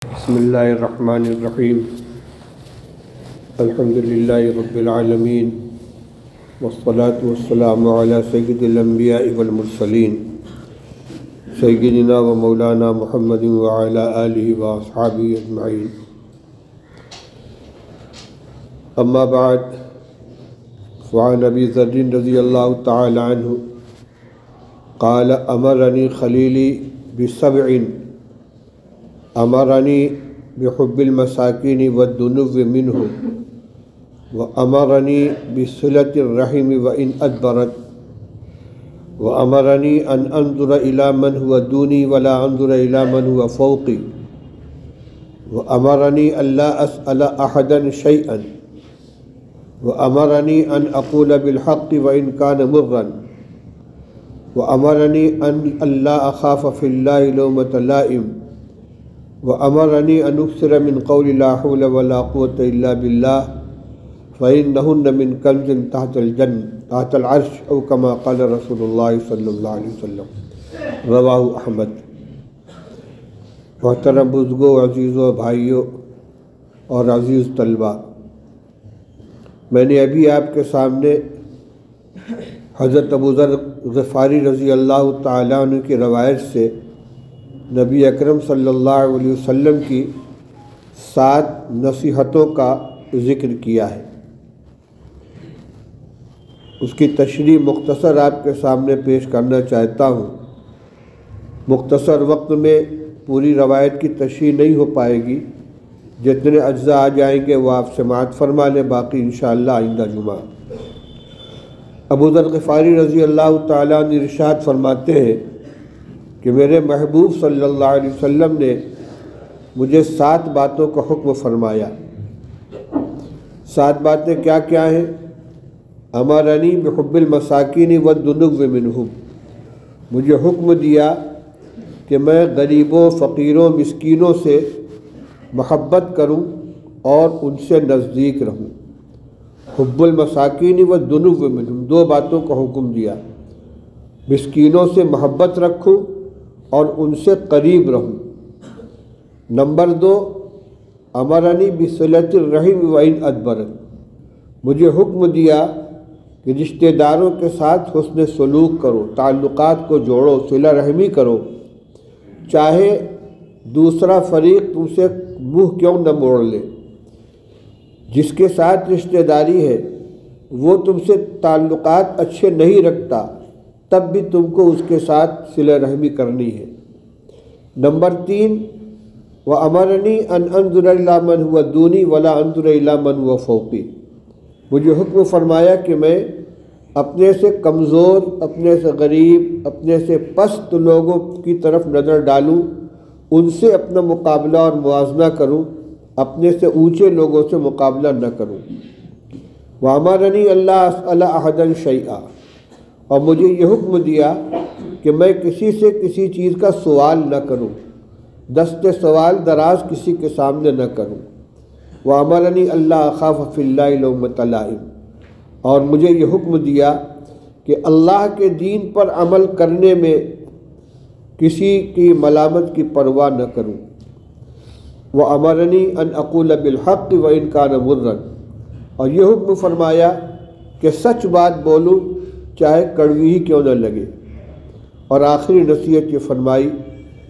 بسم اللہ الرحمن الرحیم الحمد للہ رب العالمین والصلاة والسلام علی سید الانبیاء والمرسلین سیدنا و مولانا محمد وعلی آلہ واصحابہ اجمعین اما بعد فعن ابی ذر رضی اللہ تعالی عنہ قال امرنی خلیلی بسبع امرنی بحب المساکین والدنو منہ وامرنی بصلة الرحم وان ادبرت وامرنی ان انظر الى من هو دونی ولا انظر الى من هو فوقی وامرنی الا اسأل احدا شیئا وامرنی ان اقول بالحق وان كان مرا وامرنی ان الا اخاف فی اللہ لومة لائم وامرنی ان اکثر من قول لا حول ولا قوة الا باللہ فإنہن من کنز تحت العرش او کما قال رسول اللہ صلی اللہ علیہ وسلم رواہ احمد۔ محترم بزرگوں، عزیزوں، بھائیوں اور عزیز طلبہ، میں نے ابھی آپ کے سامنے حضرت ابو ذر غفاری رضی اللہ تعالیٰ عنہ کی روایت سے نبی اکرم صلی اللہ علیہ وسلم کی 7 نصیحتوں کا ذکر کیا ہے۔ اس کی تشریح مختصر آپ کے سامنے پیش کرنا چاہتا ہوں۔ مختصر وقت میں پوری روایت کی تشریح نہیں ہو پائے گی، جتنے اجزاء آ جائیں گے وہ آپ سماعت فرما لیں، باقی انشاءاللہ آئندہ جمعہ۔ ابو ذر غفاری رضی اللہ تعالیٰ عنہ ارشاد فرماتے ہیں کہ میرے محبوب صلی اللہ علیہ وسلم نے مجھے 7 باتوں کا حکم فرمایا۔ 7 باتیں کیا کیا ہیں؟ امرنی بحب المساکین والدنو منہم، مجھے حکم دیا کہ میں غریبوں، فقیروں، مسکینوں سے محبت کروں اور ان سے نزدیک رہوں۔ حب المساکین والدنو منہم، 2 باتوں کا حکم دیا، مسکینوں سے محبت رکھوں اور ان سے قریب رہوں۔ نمبر 2، امرنی بصلة الرحم وإن ادبرت، مجھے حکم دیا کہ رشتہ داروں کے ساتھ حسن سلوک کرو، تعلقات کو جوڑو، صلہ رحمی کرو، چاہے دوسرا فریق تم سے منہ کیوں نہ موڑ لے۔ جس کے ساتھ رشتہ داری ہے وہ تم سے تعلقات اچھے نہیں رکھتا، تب بھی تم کو اس کے ساتھ صلہ رحمی کرنی ہے۔ نمبر 3، وَأَمَرَنِي أَنْ أَنظُرَ إِلَىٰ مَنْ هُوَ دُونِي وَلَا أَنظُرَ إِلَىٰ مَنْ هُوَ فَوْقِي، مجھے حکم فرمایا کہ میں اپنے سے کمزور، اپنے سے غریب، اپنے سے پست لوگوں کی طرف نظر ڈالوں، ان سے اپنا مقابلہ اور موازنہ کروں، اپنے سے اونچے لوگوں سے مقابلہ نہ کروں۔ وَأَمَرَنِي أَلَّا أَسْأَلَ أَحَدًا شَيْئًا، اور مجھے یہ حکم دیا کہ میں کسی سے کسی چیز کا سوال نہ کروں، دست سوال دراز کسی کے سامنے نہ کروں۔ وَأَمَرَنِي أَلَّا أَخَافَ فِي اللَّهِ لَوْمَةَ لَائِمٍ، اور مجھے یہ حکم دیا کہ اللہ کے دین پر عمل کرنے میں کسی کی ملامت کی پرواہ نہ کروں۔ وَأَمَرَنِي أَنْ أَقُولَ بِالْحَقِّ وَإِنْ كَانَ مُرًّا، اور یہ حکم فرمایا کہ سچ بات بولوں چاہے کڑوی ہی کیوں نہ لگے۔ اور آخری نصیحت یہ فرمائی،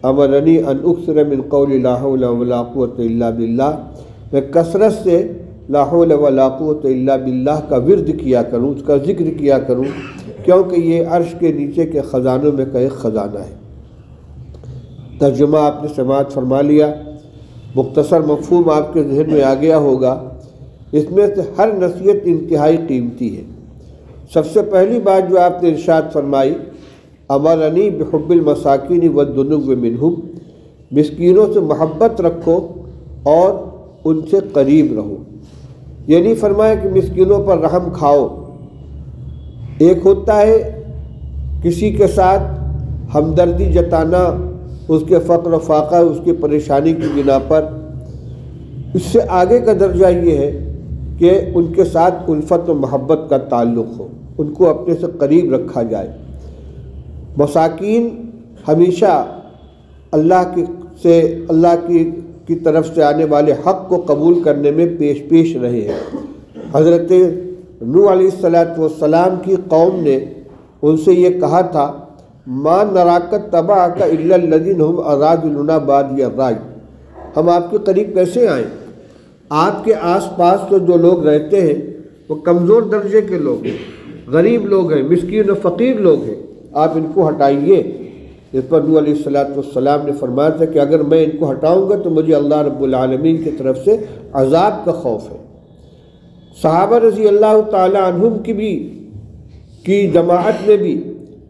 امرنی ان اکثر من قول لا حول ولا قوة الا باللہ، میں کثرت سے لا حول ولا قوة الا باللہ کا ورد کیا کروں، اس کا ذکر کیا کروں، کیونکہ یہ عرش کے نیچے کے خزانوں میں کا ایک خزانہ ہے۔ ترجمہ آپ نے سماعت فرما لیا، مختصر مفہوم آپ کے ذہن میں آ گیا ہوگا۔ اس میں سے ہر نصیحت انتہائی قیمتی ہے۔ سب سے پہلی بات جو آپ نے ارشاد فرمائی، امرنی بحب المساکین والدنو منہم، مسکینوں سے محبت رکھو اور ان سے قریب رہو۔ یہ نہیں فرمایا کہ مسکینوں پر رحم کھاؤ۔ ایک ہوتا ہے کسی کے ساتھ ہمدردی جتانا، اس کے فقر و فاقہ، اس کی پریشانی کی بنا پر، اس سے آگے کا درجہ یہ ہے کہ ان کے ساتھ الفت و محبت کا تعلق ہو، ان کو اپنے سے قریب رکھا جائے۔ مساکین ہمیشہ اللہ کی کی طرف سے آنے والے حق کو قبول کرنے میں پیش رہے ہیں۔ حضرت نوح علیہ السلام کی قوم نے ان سے یہ کہا تھا، ما نراک تبعک الا الذین هم اراذلنا بادی الرأی، ہم آپ کے قریب کیسے آئیں؟ آپ کے آس پاس تو جو لوگ رہتے ہیں وہ کمزور درجے کے لوگ ہیں، غریب لوگ ہیں، مسکین و فقیر لوگ ہیں، آپ ان کو ہٹائیے۔ اس پر نوح علیہ السلام نے فرمایا تھا کہ اگر میں ان کو ہٹاؤں گا تو مجھے اللہ رب العالمین کی طرف سے عذاب کا خوف ہے۔ صحابہ رضی اللہ تعالی عنہم کی جماعت میں بھی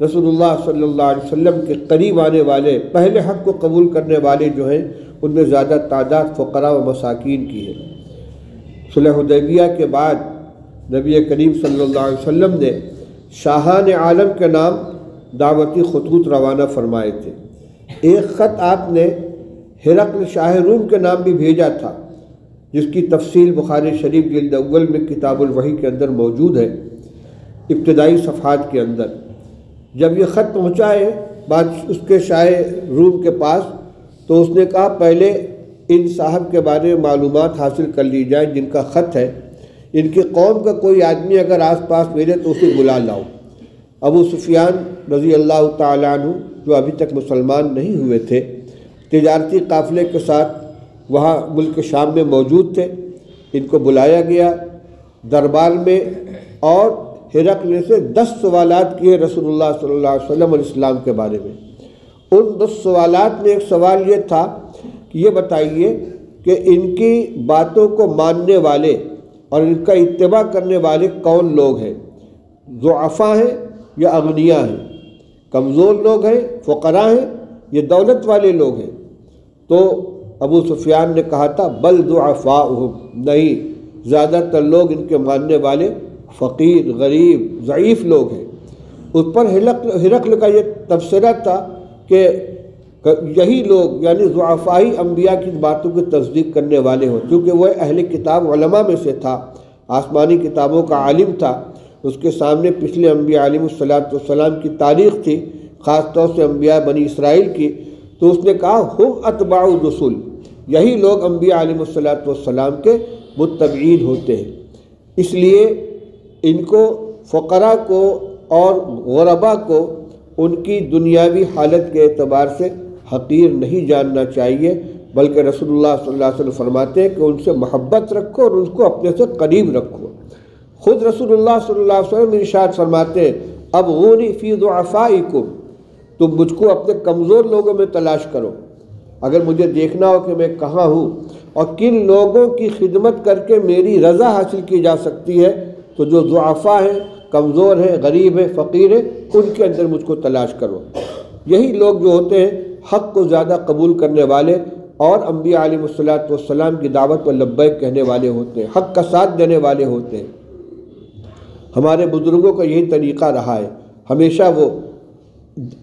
رسول اللہ صلی اللہ علیہ وسلم کے قریب آنے والے، پہلے حق کو قبول کرنے والے جو ہیں، ان میں زیادہ تعداد فقراء و مساکین کی ہے۔ صلح حدیبیہ کے بعد نبی کریم صلی اللہ علیہ وسلم نے شاہان عالم کے نام دعوتی خطوط روانہ فرمائے تھے۔ ایک خط آپ نے ہرقل شاہ روم کے نام بھی بھیجا تھا، جس کی تفصیل بخاری شریف جلد اول میں کتاب الوحی کے اندر موجود ہے، ابتدائی صفحات کے اندر۔ جب یہ خط پہنچائے اس کے شاہ روم کے پاس تو اس نے کہا پہلے ان صاحب کے بارے میں معلومات حاصل کر لی جائیں جن کا خط ہے، ان کی قوم کا کوئی آدمی اگر آس پاس ملے تو اسے بلا لاؤ۔ ابو سفیان رضی اللہ تعالیٰ عنہ جو ابھی تک مسلمان نہیں ہوئے تھے، تجارتی قافلے کے ساتھ وہاں ملک شام میں موجود تھے، ان کو بلایا گیا دربار میں، اور ہرقل سے 10 سوالات کیے رسول اللہ صلی اللہ علیہ وسلم اور اسلام کے بارے میں۔ ان 10 سوالات میں ایک سوال یہ تھا کہ یہ بتائیے کہ ان کی باتوں کو ماننے والے اور ان کا اتباع کرنے والے کون لوگ ہیں؟ ضعفاء ہیں یا اغنیاء ہیں؟ کمزور لوگ ہیں، فقراء ہیں، یہ دولت والے لوگ ہیں؟ تو ابو سفیان نے کہا تھا بل ضعفاؤہم، نہیں، زیادہ تر لوگ ان کے ماننے والے فقیر، غریب، ضعیف لوگ ہیں۔ اس پر ہرقل کا یہ تبصرہ تھا کہ یہی لوگ یعنی ضعفائی انبیاء کی باتوں کی تصدیق کرنے والے ہوں، کیونکہ وہ اہل کتاب علماء میں سے تھا، آسمانی کتابوں کا عالم تھا، اس کے سامنے پچھلے انبیاء علیہ السلام کی تاریخ تھی، خاص طور سے انبیاء بنی اسرائیل کی، تو اس نے کہا ہم اتباع الرسول، یہی لوگ انبیاء علیہ السلام کے متبعین ہوتے ہیں۔ اس لیے ان کو، فقراء کو اور غرباء کو، ان کی دنیاوی حالت کے اعتبار سے حقیر نہیں جاننا چاہیے، بلکہ رسول اللہ صلی اللہ علیہ وسلم فرماتے ہیں کہ ان سے محبت رکھو اور ان کو اپنے سے قریب رکھو۔ خود رسول اللہ صلی اللہ علیہ وسلم ارشاد فرماتے ہیں ابغونی فی ضعفائکم، تم مجھ کو اپنے کمزور لوگوں میں تلاش کرو۔ اگر مجھے دیکھنا ہو کہ میں کہاں ہوں اور کن لوگوں کی خدمت کر کے میری رضا حاصل کی جا سکتی ہے، تو جو ضعفاء ہیں، کمزور ہیں، غریب ہیں، فقیر ہیں، ان کے اندر مجھ کو تلاش کرو۔ یہی لوگ جو ہوتے ہیں حق کو زیادہ قبول کرنے والے اور انبیاء علیہ السلام کی دعوت پر لبیک کہنے والے ہوتے ہیں، حق کا ساتھ دینے والے ہوتے ہیں۔ ہمارے بزرگوں کا یہی طریقہ رہا ہے، ہمیشہ وہ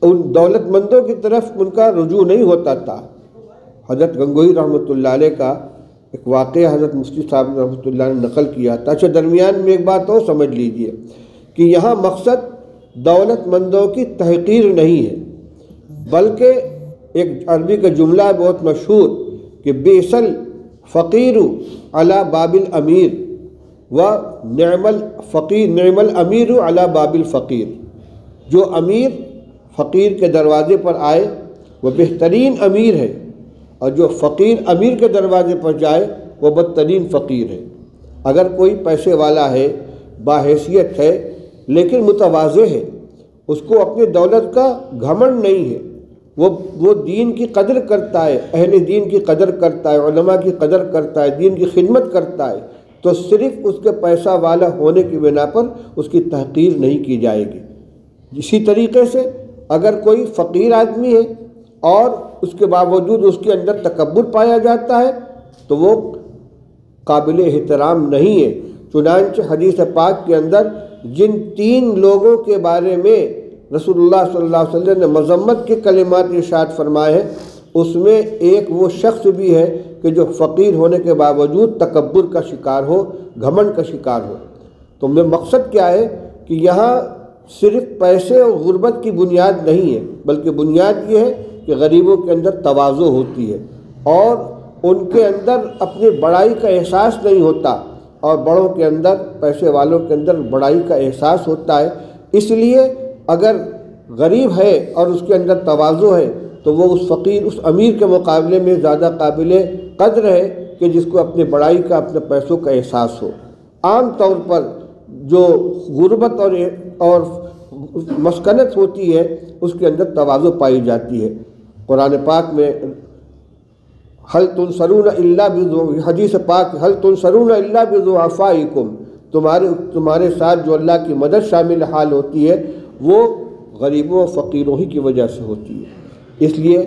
ان دولت مندوں کی طرف ان کا رجوع نہیں ہوتا تھا۔ حضرت گنگوہی رحمۃ اللہ علیہ کا ایک واقعہ حضرت مفتی صاحب رحمۃ اللہ نے نقل کیا تھا۔ اچھا، درمیان میں ایک بات اور سمجھ لیجئے کہ یہاں مقصد دولت مندوں کی تحقیر نہیں ہے، بلکہ ایک عربی کا جملہ ہے بہت مشہور کہ بیسل فقیر علی باب الامیر و نعم الفقیر، نعم الامیر علی باب الفقیر، جو امیر فقیر کے دروازے پر آئے وہ بہترین امیر ہے، اور جو فقیر امیر کے دروازے پر جائے وہ بدترین فقیر ہے۔ اگر کوئی پیسے والا ہے، باحیثیت ہے، لیکن متواضع ہے، اس کو اپنی دولت کا گھمنڈ نہیں ہے، وہ دین کی قدر کرتا ہے، اہل دین کی قدر کرتا ہے، علماء کی قدر کرتا ہے، دین کی خدمت کرتا ہے، تو صرف اس کے پیسہ والا ہونے کی بنا پر اس کی تحقیر نہیں کی جائے گی۔ اسی طریقے سے اگر کوئی فقیر آدمی ہے اور اس کے باوجود اس کے اندر تکبر پایا جاتا ہے تو وہ قابل احترام نہیں ہے۔ چنانچہ حدیث پاک کے اندر جن 3 لوگوں کے بارے میں رسول اللہ صلی اللہ علیہ وسلم نے مذمت کے کلمات ارشاد فرمائے ہیں، اس میں ایک وہ شخص بھی ہے کہ جو فقیر ہونے کے باوجود تکبر کا شکار ہو، گھمنڈ کا شکار ہو۔ تو مقصد کیا ہے کہ یہاں صرف پیسے اور غربت کی بنیاد نہیں ہے، بلکہ بنیاد یہ ہے کہ غریبوں کے اندر تواضع ہوتی ہے، اور ان کے اندر اپنی بڑائی کا احساس نہیں ہوتا، اور بڑوں کے اندر، پیسے والوں کے اندر بڑائی کا احساس ہوتا ہے۔ اس لیے اگر غریب ہے اور اس کے اندر تواضع ہے تو وہ اس فقیر، اس امیر کے مقابلے میں زیادہ قابل قدر ہے کہ جس کو اپنی بڑائی کا، اپنے پیسوں کا احساس ہو۔ عام طور پر جو غربت اور مسکنت ہوتی ہے اس کے اندر تواضع پائی جاتی ہے۔ قرآن پاک میں حل تنصرون الا حدیث پاک حل تنصرون الا بضعفائکم، تمہارے ساتھ جو اللہ کی مدد شامل حال ہوتی ہے وہ غریبوں و فقیروں ہی کی وجہ سے ہوتی ہے۔ اس لیے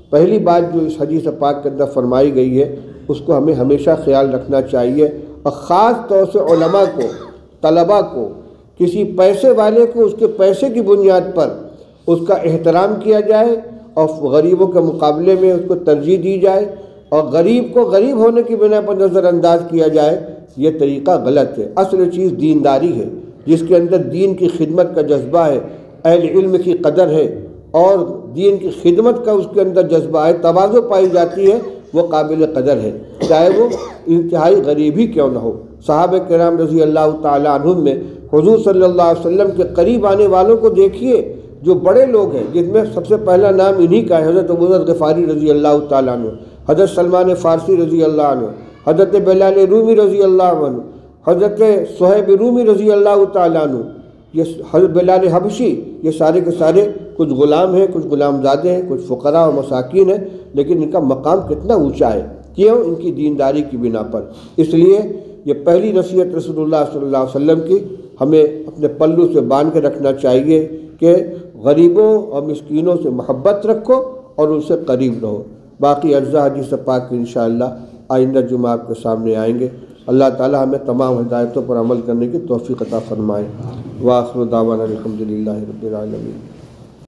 پہلی بات جو اس حدیث پاک کے اندر فرمائی گئی ہے اس کو ہمیں ہمیشہ خیال رکھنا چاہیے، اور خاص طور سے علماء کو، طلباء کو، کسی پیسے والے کو اس کے پیسے کی بنیاد پر اس کا احترام کیا جائے اور غریبوں کے مقابلے میں اس کو ترجیح دی جائے، اور غریب کو غریب ہونے کی بنا پر نظر انداز کیا جائے، یہ طریقہ غلط ہے۔ اصل چیز دینداری ہے، جس کے اندر دین کی خدمت کا جذبہ ہے، اہل علم کی قدر ہے اور دین کی خدمت کا اس کے اندر جذبہ ہے، تواضع پائی جاتی ہے، وہ قابل قدر ہے، چاہے وہ انتہائی غریب ہی کیوں نہ ہو۔ صحابہ کرام رضی اللہ تعالیٰ عنہم میں حضور صلی اللہ علیہ وسلم کے قریب آنے والوں کو دیکھیے، جو بڑے لوگ ہیں، جن میں سب سے پہلا نام انہی کا ہے، حضرت ابو ذر غفاری رضی اللہ تعالیٰ عنہ، حضرت سلمان فارسی رضی اللہ عنہ، حضرت بلال رومی رضی اللہ عنہ، حضرت صہیب رومی رضی اللہ تعالیٰ عنہ، یہ حضرت بلال حبشی، یہ سارے کے سارے کچھ غلام ہیں، کچھ غلام زادے ہیں، کچھ فقراء و مساکین ہیں، لیکن ان کا مقام کتنا اونچا ہے، کیوں؟ ان کی دینداری کی بنا پر۔ اس لیے یہ پہلی نصیحت رسول اللہ صلی اللہ علیہ وسلم کی ہمیں اپنے پلو سے باندھ کے رکھنا چاہیے کہ غریبوں اور مسکینوں سے محبت رکھو اور ان سے قریب رہو۔ باقی اجزاء حدیث پاک کے انشاءاللہ آئندہ جمعہ آپ کے سامنے آئیں گے۔ اللہ تعالی ہمیں تمام ہدایتوں پر عمل کرنے کی توفیق عطا فرمائے۔ وآخر دعوانا الحمدللہ رب العالمین۔